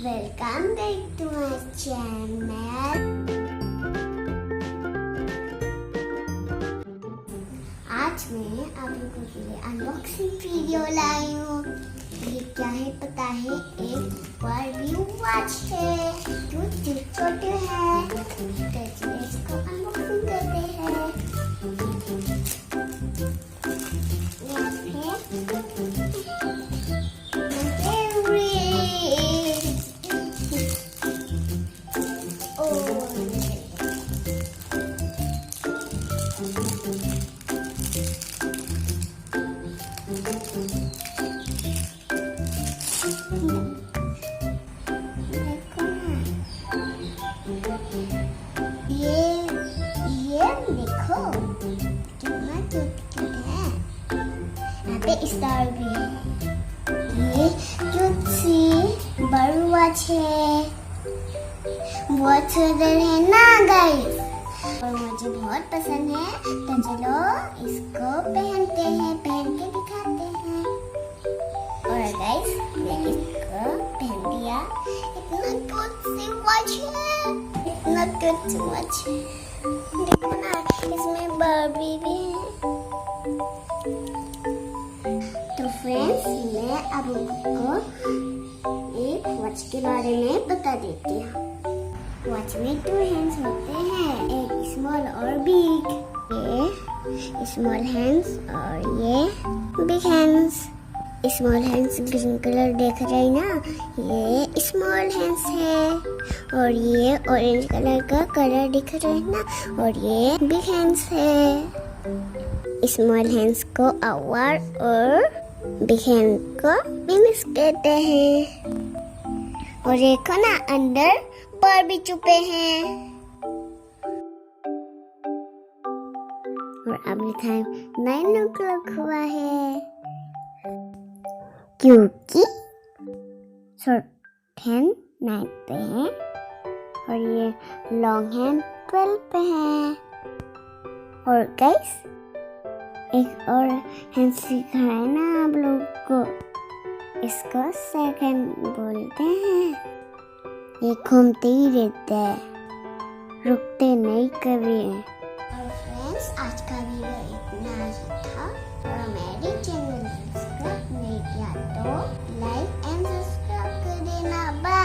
Welcome back to my channel. आज मैं आप लोगों के लिए अनबॉक्सिंग वीडियो लाई हूँ। ये क्या है पता है? एक बारबी वॉच है जो छोटे है। तो इसको अनबॉक्सिंग करते हैं। ये देखो कितना क्यूट है। यहाँ पे स्टार भी है। ये क्यूट सी बर्ड वॉच है। बहुत सुंदर है ना गाइस, और मुझे बहुत पसंद है। तो चलो इसको पहनते हैं, पहन के दिखाते हैं। और गाइस मैंने इसको पहन दिया। इतना क्यूट सी वॉच है, इतना क्यूट सी वॉच है। देखो ना, इसमें बार्बी भी है। तो फ्रेंड्स, मैं अब आपको एक वॉच के बारे में बता देती हूँ। वॉच में 2 हैंड्स होते हैं, एक स्मॉल और बिग। ये स्मॉल हैंड्स और ये big hands. Small hands green colour देख रहे हैं ना, ये स्मॉल हैंड्स है। और ये ऑरेंज कलर का कलर दिख रहा है ना, और ये बिग हैंड्स है। स्मॉल हैंड्स को आवर और बिग हैंड को मिनिस कहते हैं। और देखो ना, अंदर बार्बी छुपे हैं। और अभी टाइम 9 o'clock हुआ है, क्योंकि शॉर्ट हैंड 9 पे है और ये लॉन्ग हैंड 12 पे है। और गाइस, एक और हैंड सीखा है ना आप लोग को, इसको सेकंड बोलते हैं। ये घूमते ही रहते हैं, रुकते नहीं कभी। और फ्रेंड्स, आज का वीडियो इतना ही था। और मेरे चैनल सब्सक्राइब नहीं किया तो लाइक एंड सब्सक्राइब कर देना। बाय।